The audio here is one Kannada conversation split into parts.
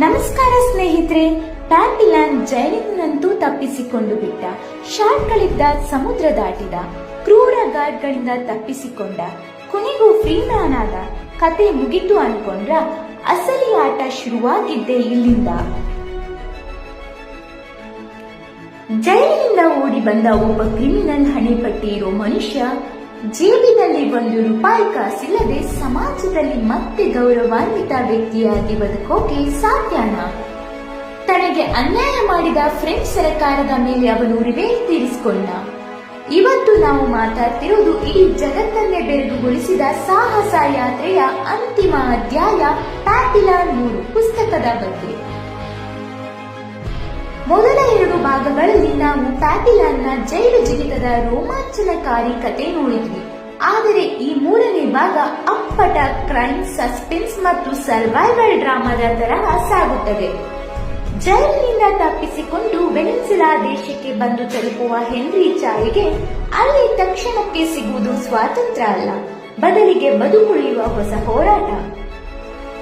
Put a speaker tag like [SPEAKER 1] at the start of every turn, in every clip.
[SPEAKER 1] ನಮಸ್ಕಾರ ಸ್ನೇಹಿತರೆ. ಪ್ಯಾಪಿಲಾನ್ ಜೈಲಿನಂತೂ ತಪ್ಪಿಸಿಕೊಂಡು ಬಿಟ್ಟ. ಶಾರ್ಕ್ಗಳಿದ್ದ ಸಮುದ್ರ ದಾಟಿದ, ಕ್ರೂರ ಗಾರ್ಡ್ಗಳಿಂದ ತಪ್ಪಿಸಿಕೊಂಡ, ಕೊನೆಗೂ ಫ್ರೀಮ್ಯಾನ್ ಆದ. ಕತೆ ಮುಗಿತು ಅನ್ಕೊಂಡ್ರ? ಅಸಲಿ ಆಟ ಶುರುವಾಗಿದ್ದೆ ಇಲ್ಲಿಂದ. ಜೈಲಿನಿಂದ ಓಡಿ ಬಂದ ಒಬ್ಬ ಕ್ರಿಮಿನಲ್ ಹಣೆಪಟ್ಟಿ ಇರೋ ಮನುಷ್ಯ ಜೇಬಿನಲ್ಲಿ ₹1 ಕಾಸಿಲ್ಲದೆ ಸಮಾಜದಲ್ಲಿ ಮತ್ತೆ ಗೌರವಾನ್ವಿತ ವ್ಯಕ್ತಿಯಾಗಿ ಬದುಕೋಕೆ ಸಾಧ್ಯನಾ? ತನಗೆ ಅನ್ಯಾಯ ಮಾಡಿದ ಫ್ರೆಂಚ್ ಸರ್ಕಾರದ ಮೇಲೆ ಅವನು ರಿವೇಂಜ್ ತೀರಿಸಿಕೊಂಡ. ಇವತ್ತು ನಾವು ಮಾತಾಡ್ತಿರೋದು ಇಡೀ ಜಗತ್ತನ್ನೇ ಬೆರಗುಗೊಳಿಸಿದ ಸಾಹಸ ಯಾತ್ರೆಯ ಅಂತಿಮ ಅಧ್ಯಾಯ, ಪ್ಯಾಪಿಲಾನ್ 3 ಪುಸ್ತಕದ ಬಗ್ಗೆ. ಮೊದಲ 2 ಭಾಗಗಳಲ್ಲಿ ನಾವು ಪ್ಯಾಪಿಲಾನ್ನ ಜೈಲು ಜಿಗಿತದ ರೋಮಾಂಚನಕಾರಿ ಕತೆ ನೋಡಿದ್ವಿ. ಆದರೆ ಈ 3ನೇ ಭಾಗ ಅಪ್ಪಟ ಕ್ರೈಮ್, ಸಸ್ಪೆನ್ಸ್ ಮತ್ತು ಸರ್ವೈವಲ್ ಡ್ರಾಮಾದ ತರಹ ಸಾಗುತ್ತದೆ. ಜೈಲಿನಿಂದ ತಪ್ಪಿಸಿಕೊಂಡು ವೆನೆನ್ಸುಲಾ ದೇಶಕ್ಕೆ ಬಂದು ತಲುಪುವ ಹೆನ್ರಿ ಚಾರ್ಲಿಗೆ ಅಲ್ಲಿ ತಕ್ಷಣಕ್ಕೆ ಸಿಗುವುದು ಸ್ವಾತಂತ್ರ್ಯ ಅಲ್ಲ, ಬದಲಿಗೆ ಬದುಕುಳಿಯುವ ಹೊಸ ಹೋರಾಟ.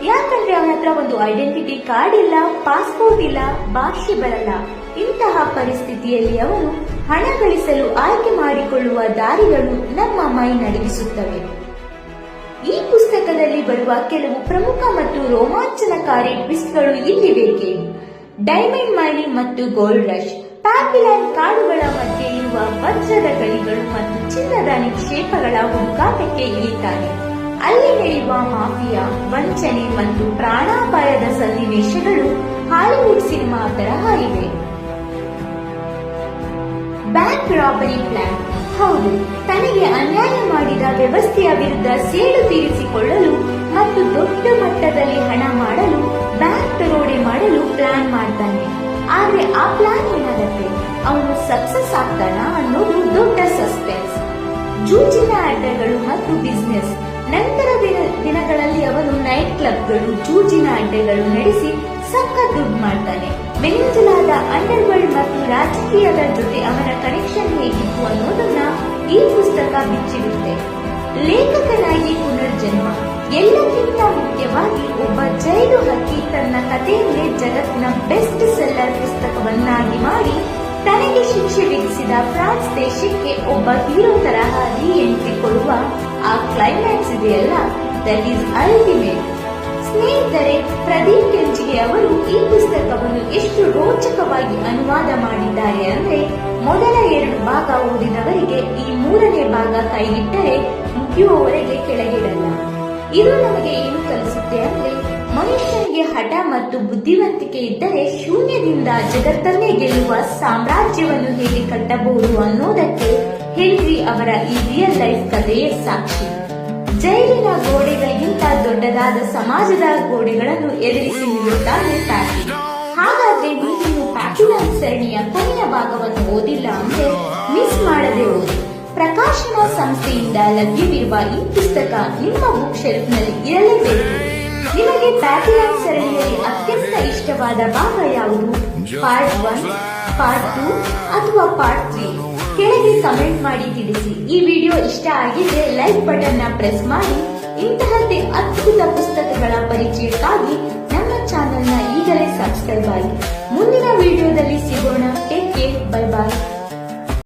[SPEAKER 1] ಯಾಕಂದ್ರೆ ಅವನ ಹತ್ರ ಒಂದು ಐಡೆಂಟಿಟಿ ಕಾರ್ಡ್ ಇಲ್ಲ, ಪಾಸ್ಪೋರ್ಟ್ ಇಲ್ಲ, ಭಾಷೆ ಬರಲ್ಲ. ಇಂತಹ ಪರಿಸ್ಥಿತಿಯಲ್ಲಿ ಅವನು ಹಣ ಗಳಿಸಲು ಆಯ್ಕೆ ಮಾಡಿಕೊಳ್ಳುವ ದಾರಿಗಳು ನಮ್ಮ ಮೈ ನಡುಗಿಸುತ್ತವೆ. ಈ ಪುಸ್ತಕದಲ್ಲಿ ಬರುವ ಕೆಲವು ಪ್ರಮುಖ ಮತ್ತು ರೋಮಾಂಚನಕಾರಿ ಟ್ವಿಸ್ಟ್ಗಳು ಇಲ್ಲಿವೆ ಕೇಳಿ. ಡೈಮಂಡ್ ಮೈನಿಂಗ್ ಮತ್ತು ಗೋಲ್ಡ್ ರಶ್. ಪ್ಯಾಪಿಲಾನ್ ಕಾಡುಗಳ ಮಧ್ಯೆ ಇರುವ ವಜ್ರದ ಗಣಿಗಳು ಮತ್ತು ಚಿನ್ನದ ನಿಕ್ಷೇಪಗಳ ಹುಡುಕಾಟಕ್ಕೆ ಇಳಿತಾನೆ. ಅಲ್ಲಿ ನಡೆಯುವ ಮಾಫಿಯಾ, ವಂಚನೆ ಮತ್ತು ಪ್ರಾಣಾಪಾಯದ ಸನ್ನಿವೇಶಗಳು ಹಾಲಿವುಡ್ ಸಿನಿಮಾ ತರಹ ಇವೆ. Bank robbery plan. ಹೌದು, ತನಗೆ ಅನ್ಯಾಯ ಮಾಡಿದ ವ್ಯವಸ್ಥೆಯ ವಿರುದ್ಧ ಸೇಡು ತೀರಿಸಿಕೊಳ್ಳಲು ಮತ್ತು ದೊಡ್ಡ ಮಟ್ಟದಲ್ಲಿ ಹಣ ಮಾಡಲು ಬ್ಯಾಂಕ್ ದರೋಡೆ ಮಾಡಲು ಪ್ಲಾನ್ ಮಾಡ್ತಾನೆ. ಆದ್ರೆ ಆ ಪ್ಲಾನ್ ಏನಾಗತ್ತೆ, ಅವನು ಸಕ್ಸಸ್ ಆಗ್ತಾನ ಅನ್ನೋದು ದೊಡ್ಡ ಸಸ್ಪೆನ್ಸ್. ಜೂಜಿನ ಅಡ್ಡಗಳು ಮತ್ತು ಬಿಸಿನೆಸ್. ನಂತರ ದಿನಗಳಲ್ಲಿ ಅವನು ನೈಟ್ ಕ್ಲಬ್ಗಳು, ಜೂಜಿನ ಅಡ್ಡೆಗಳು ನಡೆಸಿ ಸಖತ್ ದುಡ್ಡು ಮಾಡ್ತಾನೆ. ವೆನೆನ್ಸುಲಾದ ಅಂಡರ್ ವರ್ಲ್ಡ್ ಮತ್ತು ರಾಜಕೀಯದ ಜೊತೆ ಅವನ ಕನೆಕ್ಷನ್ ಹೇಗಿತ್ತು ಅನ್ನೋದನ್ನ ಈ ಪುಸ್ತಕ ಬಿಚ್ಚಿಡುತ್ತೆ. ಲೇಖಕನಾಗಿ ಪುನರ್ಜನ್ಮ. ಎಲ್ಲಕ್ಕಿಂತ ಮುಖ್ಯವಾಗಿ ಒಬ್ಬ ಜೈಲು ಹಕ್ಕಿ ತನ್ನ ಕಥೆಯನ್ನೇ ಜಗತ್ತಿನ ಬೆಸ್ಟ್ ಸೆಲ್ಲರ್ ಪುಸ್ತಕವನ್ನಾಗಿ ಮಾಡಿ ತನಗೆ ಶಿಕ್ಷೆ ವಿಧಿಸಿದ ಫ್ರಾನ್ಸ್ ದೇಶಕ್ಕೆ ಒಬ್ಬ ಹೀರೋ ತರಹ ಎಂಟ್ರಿ ಕೊಡುವ ಆ ಕ್ಲೈಮ್ಯಾಕ್ಸ್ ಇದೆಯಲ್ಲ, ದಟ್ ಈಸ್ ಅಲ್ಟಿಮೇಟ್. ಸ್ನೇಹಿತರೆ, ಪ್ರದೀಪ್ ಕೆಂಚಿಗೆ ಅವರು ಈ ಪುಸ್ತಕವನ್ನು ಎಷ್ಟು ರೋಚಕವಾಗಿ ಅನುವಾದ ಮಾಡಿದ್ದಾರೆ ಅಂದ್ರೆ, ಮೊದಲ 2 ಭಾಗ ಓದಿದವರಿಗೆ ಈ 3ನೇ ಭಾಗ ಕೈಗಿಟ್ಟರೆ ಮುಗಿಯುವವರೆಗೆ ಕೆಳಗಿಡಲ್ಲ. ಇದು ನಮಗೆ ಏನು ಕಲಿಸುತ್ತೆ ಅಂದ್ರೆ, ಮನುಷ್ಯನಿಗೆ ಹಠ ಮತ್ತು ಬುದ್ಧಿವಂತಿಕೆ ಇದ್ದರೆ ಶೂನ್ಯದಿಂದ ಜಗತ್ತನ್ನೇ ಗೆಲ್ಲುವ ಸಾಮ್ರಾಜ್ಯವನ್ನು ಹೇಗೆ ಕಟ್ಟಬಹುದು ಅನ್ನೋದಕ್ಕೆ ಹೆನ್ರಿ ಅವರ ಈ ರಿಯಲ್ ಲೈಫ್ ಕಥೆಯೇ ಸಾಕ್ಷಿ. ಜೈಲಿನ ಗೋಡೆಗಳಿಗಿಂತ ದೊಡ್ಡದಾದ ಸಮಾಜದ ಗೋಡೆಗಳನ್ನು ಎದುರಿಸಿ ನಿಲ್ಲುತ್ತಾನೆ ಪ್ಯಾಪಿ. ಹಾಗಾದ್ರೆ ನೀವು ಪ್ಯಾಪಿಲಾನ್ ಸರಣಿಯ ಕೊನೆಯ ಭಾಗವನ್ನು ಓದಿಲ್ಲ ಅಂದ್ರೆ ಮಿಸ್ ಮಾಡದೆ ಓದಿ. ಪ್ರಕಾಶನ ಸಂಸ್ಥೆಯಿಂದ ಲಭ್ಯವಿರುವ ಈ ಪುಸ್ತಕ ನಿಮ್ಮ ಬುಕ್ ಶೆಲ್ಫ್ ನಲ್ಲಿ ಇರಲೇಬೇಕು. ನಿಮಗೆ ಪ್ಯಾಪಿಲಾನ್ ಸರಣಿಯಲ್ಲಿ ಅತ್ಯಂತ ಇಷ್ಟವಾದ ಭಾಗ ಯಾವುದು? ಪಾರ್ಟ್ 1, ಪಾರ್ಟ್ 2 ಅಥವಾ ಪಾರ್ಟ್ 3? ಕೆಳಗೆ ಕಮೆಂಟ್ ಮಾಡಿ ತಿಳಿಸಿ. ಈ ವಿಡಿಯೋ ಇಷ್ಟ ಆಗಿದ್ರೆ ಲೈಕ್ ಬಟನ್ ನ ಪ್ರೆಸ್ ಮಾಡಿ. ಇಂತಹದ್ದೇ ಅದ್ಭುತ ಪುಸ್ತಕಗಳ ಪರಿಚಯಕ್ಕಾಗಿ ನಮ್ಮ ಚಾನೆಲ್ ನ ಈಗಲೇ ಸಬ್ಸ್ಕ್ರೈಬ್ ಆಗಿ. ಮುಂದಿನ ವಿಡಿಯೋದಲ್ಲಿ ಸಿಗೋಣ. ಟೇಕ್ ಕೇರ್, ಬೈ ಬಾಯ್.